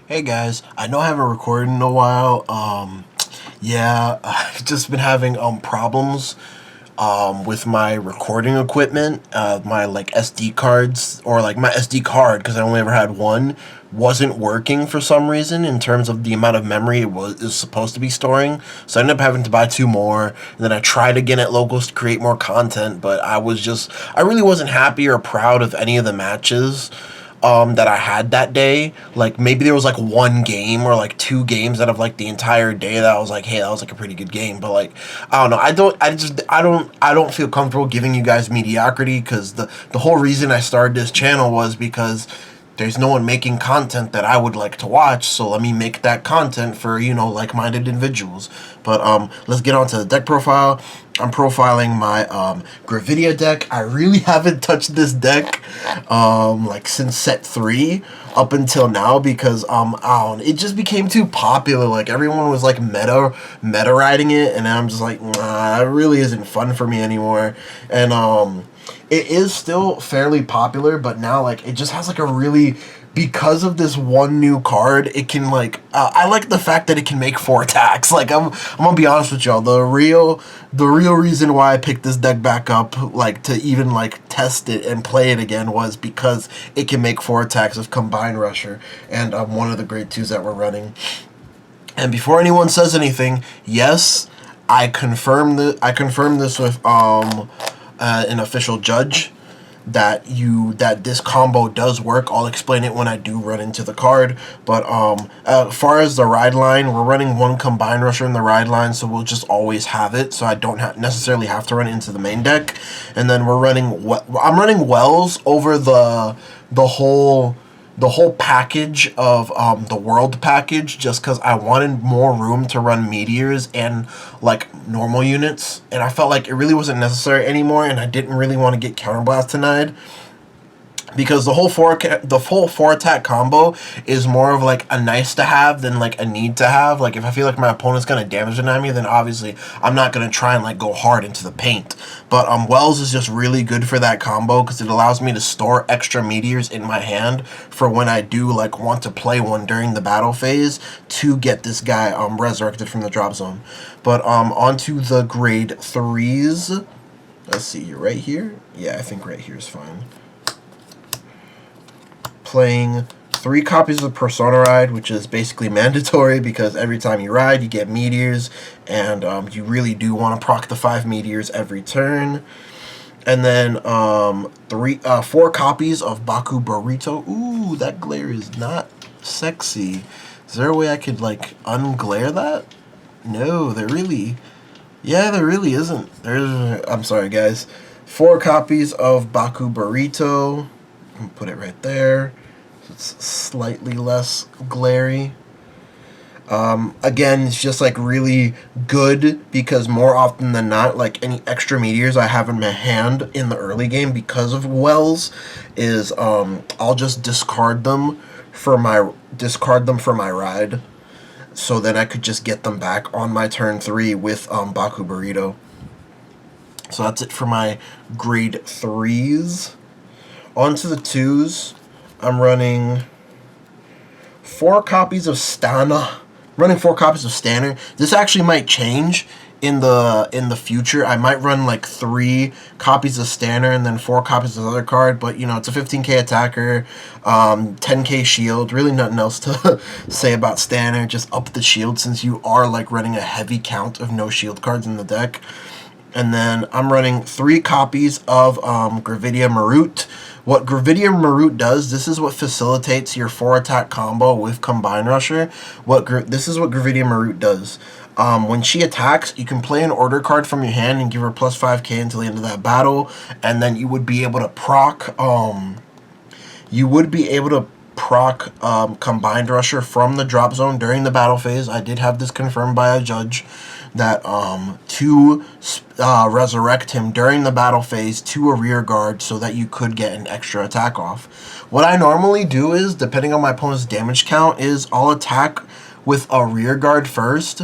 Hey guys, I know I haven't recorded in a while. Yeah, I've just been having problems with my recording equipment. My like SD cards or like my SD card, because I only ever had one, wasn't working for some reason in terms of the amount of memory is supposed to be storing. So I ended up having to buy two more. And then I tried again at locals to create more content, but I really wasn't happy or proud of any of the matches that I had that day. Like maybe there was like one game or like two games out of like the entire day that I was like, hey, that was like a pretty good game. But like, I don't know. I don't feel comfortable giving you guys mediocrity, because the whole reason I started this channel was because there's no one making content that I would like to watch, so let me make that content for, like-minded individuals. But let's get on to the deck profile. I'm profiling my Gravidia deck. I really haven't touched this deck like since set 3 up until now, because it just became too popular. Like everyone was like meta riding it, and I'm just like, nah, it really isn't fun for me anymore. And it is still fairly popular, but now like it just has like a really, because of this one new card, it can like I like the fact that it can make 4 attacks. Like I'm gonna be honest with y'all, the real reason why I picked this deck back up, like to even like test it and play it again, was because it can make 4 attacks of Combined Rusher, and one of the grade 2s that we're running. And before anyone says anything, yes, I confirmed this with an official judge, that this combo does work. I'll explain it when I do run into the card. But as far as the ride line, we're running one Combined Rusher in the ride line, so we'll just always have it, so I don't necessarily have to run into the main deck. And then I'm running Wells over the whole package of the world package, just because I wanted more room to run meteors and like normal units, and I felt like it really wasn't necessary anymore, and I didn't really want to get counterblast denied, because the whole four attack combo is more of like a nice to have than like a need to have. Like if I feel like my opponent's gonna damage deny me, then obviously I'm not gonna try and like go hard into the paint. But Wells is just really good for that combo, because it allows me to store extra meteors in my hand for when I do like want to play one during the battle phase to get this guy resurrected from the drop zone. But onto the grade 3s. Let's see, right here. Yeah, I think right here is fine. Playing 3 copies of Persona Ride, which is basically mandatory, because every time you ride, you get meteors, and you really do want to proc the 5 meteors every turn. And then 4 copies of Baku Burrito. Ooh, that glare is not sexy. Is there a way I could like unglare that? No, there really isn't. I'm sorry, guys. 4 copies of Baku Burrito. Put it right there, so it's slightly less glary. Again, it's just like really good, because more often than not, like any extra meteors I have in my hand in the early game because of Wells is I'll just discard them for my ride, so then I could just get them back on my turn 3 with Baku Burrito. So that's it for my grade 3s. On to the 2s, I'm running 4 copies of Stana. Running 4 copies of Stanner. This actually might change in the future. I might run like 3 copies of Stanner and then 4 copies of the other card, but you know, it's a 15k attacker, 10k shield. Really nothing else to say about Stanner. Just up the shield, since you are like running a heavy count of no shield cards in the deck. And then I'm running 3 copies of Gravidia Marut. What Gravidia Marut does, this is what facilitates your 4 attack combo with Combined Rusher. This is what Gravidia Marut does. When she attacks, you can play an order card from your hand and give her plus 5k until the end of that battle, and then you would be able to proc Combined Rusher from the drop zone during the battle phase. I did have this confirmed by a judge, that to resurrect him during the battle phase to a rear guard, so that you could get an extra attack off. What I normally do is, depending on my opponent's damage count, is I'll attack with a rear guard first,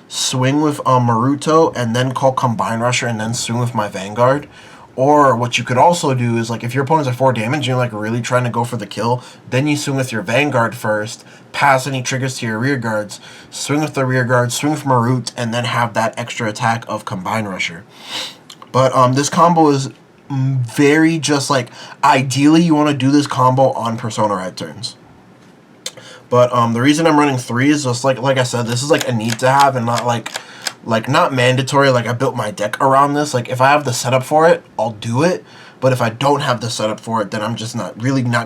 swing with Maruto, and then call Combined Rusher, and then swing with my Vanguard. Or what you could also do is, like, if your opponent's at 4 damage and you're like really trying to go for the kill, then you swing with your Vanguard first, pass any triggers to your rear guards, swing with the rear guards, swing from a root, and then have that extra attack of Combine Rusher. But this combo is very just like, ideally you want to do this combo on Persona Ride turns. But the reason I'm running 3 is just like I said, this is like a need to have and not like not mandatory. Like, I built my deck around this. Like, if I have the setup for it, I'll do it. But if I don't have the setup for it, then I'm just not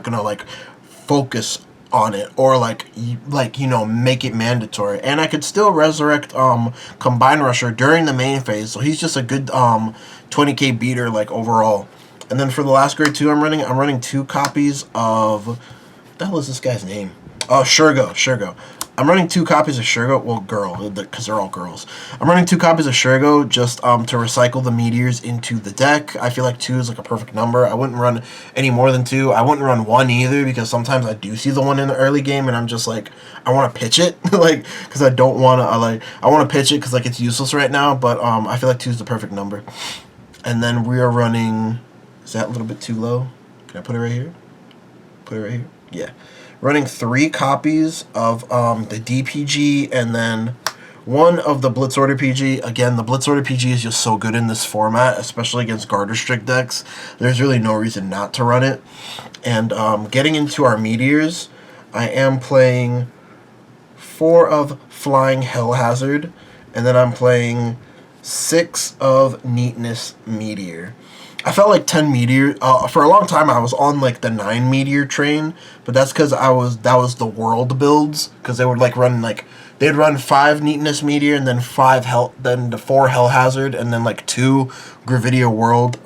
gonna like focus on it or like you know, make it mandatory. And I could still resurrect Combine Rusher during the main phase, so he's just a good 20k beater like overall. And then for the last grade 2 I'm running 2 copies of, what the hell is this guy's name? Oh, Shergo. I'm running 2 copies of Shergo. Well, girl, because they're all girls. I'm running 2 copies of Shergo just to recycle the meteors into the deck. I feel like 2 is like a perfect number. I wouldn't run any more than 2. I wouldn't run 1 either, because sometimes I do see the 1 in the early game and I'm just like, I want to pitch it, like, because I don't want to. I want to pitch it because like it's useless right now. But I feel like 2 is the perfect number. And then we are running. Is that a little bit too low? Can I put it right here? Put it right here. Yeah. Running 3 copies of the DPG and then 1 of the Blitz Order PG. Again, the Blitz Order PG is just so good in this format, especially against Guard Restrict decks. There's really no reason not to run it. And getting into our meteors, I am playing 4 of Flying Hell Hazard, and then I'm playing 6 of Neatness Meteor. I felt like 10 meteor for a long time. I was on like the 9 meteor train, but that's because that was the world builds, because they would like run they'd run 5 neatness meteor and then 4 hell hazard and then like 2 Gravidia world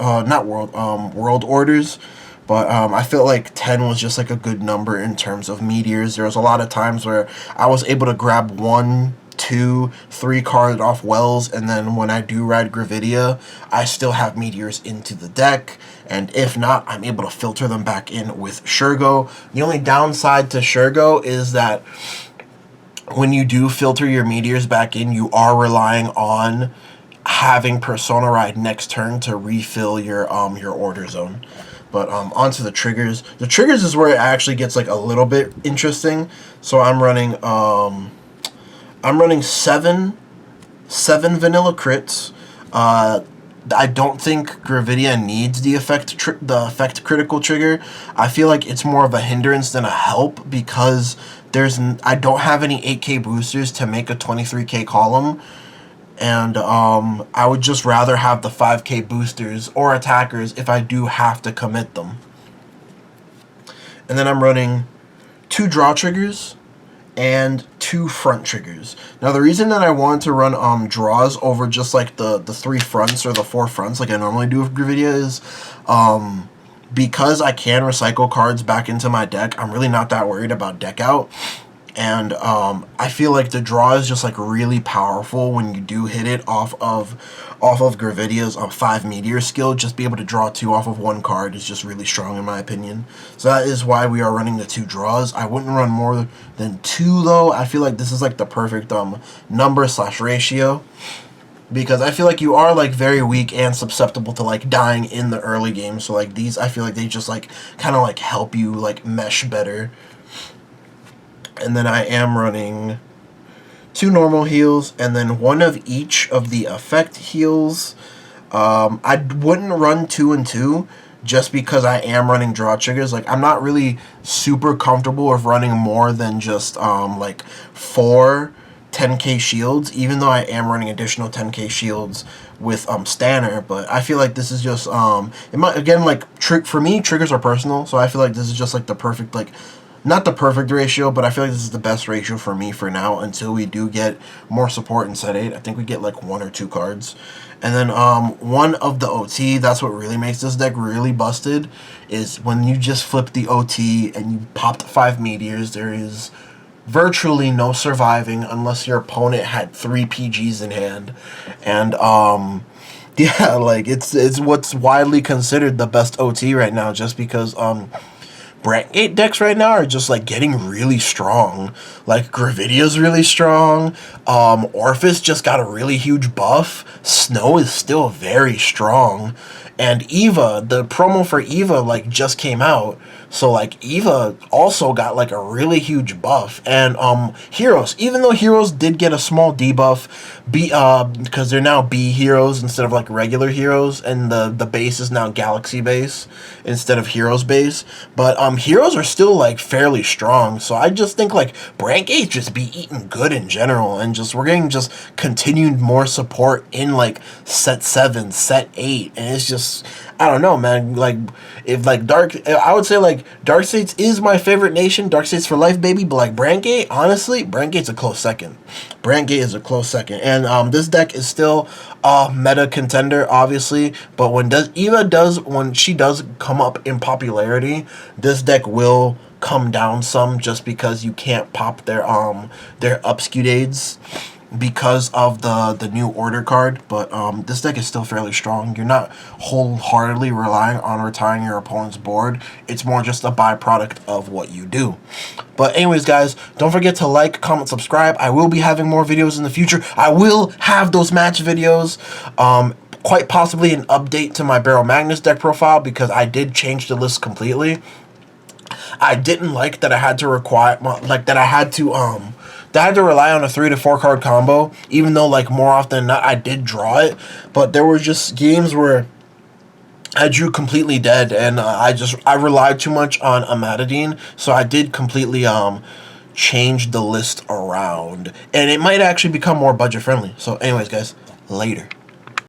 orders. But I feel like 10 was just like a good number in terms of meteors. There was a lot of times where I was able to grab 1, 2, 3 cards off Wells, and then when I do ride Gravidia, I still have meteors into the deck, and if not, I'm able to filter them back in with Shergo. The only downside to Shergo is that when you do filter your meteors back in, you are relying on having Persona Ride next turn to refill your order zone. But onto the triggers. The triggers is where it actually gets like a little bit interesting. So I'm running 7 vanilla crits. I don't think Gravidia needs the effect critical trigger. I feel like it's more of a hindrance than a help, because I don't have any 8k boosters to make a 23k column, and I would just rather have the 5k boosters or attackers if I do have to commit them. And then I'm running 2 draw triggers and 2 front triggers. Now, the reason that I wanted to run draws over just like the 3 fronts or the 4 fronts like I normally do with Gravidia is because I can recycle cards back into my deck. I'm really not that worried about deck out. And I feel like the draw is just like really powerful when you do hit it off of Gravidia's 5 meteor skill. Just be able to draw 2 off of 1 card is just really strong in my opinion. So that is why we are running the 2 draws. I wouldn't run more than 2 though. I feel like this is like the perfect number/ratio, because I feel like you are like very weak and susceptible to like dying in the early game. So like these, I feel like they just like kind of like help you like mesh better. And then I am running 2 normal heals, and then 1 of each of the effect heals. I wouldn't run 2 and 2 just because I am running draw triggers. Like, I'm not really super comfortable with running more than just like 4 10k shields, even though I am running additional 10k shields with Stanner. But I feel like this is just again, like, for me, triggers are personal, so I feel like this is just like the perfect, like, not the perfect ratio, but I feel like this is the best ratio for me for now until we do get more support in set 8. I think we get like 1 or 2 cards. And then 1 of the OT, that's what really makes this deck really busted, is when you just flip the OT and you popped 5 meteors, there is virtually no surviving unless your opponent had 3 PGs in hand. And yeah, like it's what's widely considered the best OT right now, just because Brandgate decks right now are just like getting really strong. Like Gravidia's really strong. Orphis just got a really huge buff. Snow is still very strong. And Eva, the promo for Eva like just came out. So like Eva also got like a really huge buff. And Heroes, even though Heroes did get a small debuff, because they're now B heroes instead of like regular heroes, and the base is now Galaxy base instead of Heroes base. But Heroes are still like fairly strong. So I just think like Brandgate just be eating good in general, and just we're getting just continued more support in like set 7, set 8, and it's just, I don't know, man. Like, if like I would say like Dark States is my favorite nation. Dark States for life, baby. But like Brandgate, honestly, Brandgate's a close second. Brandgate is a close second, and this deck is still a meta contender, obviously. But when she does come up in popularity, this deck will come down some, just because you can't pop their Upscudades because of the new order card. But this deck is still fairly strong. You're not wholeheartedly relying on retiring your opponent's board. It's more just a byproduct of what you do. But anyways, guys, don't forget to like, comment, subscribe. I will be having more videos in the future. I will have those match videos. Quite possibly an update to my Barrel Magnus deck profile, because I did change the list completely. I didn't like that I had to rely on a 3 to 4 card combo, even though like more often than not I did draw it. But there were just games where I drew completely dead, and I relied too much on Amadadine, so I did completely change the list around, and it might actually become more budget friendly. So anyways, guys, later.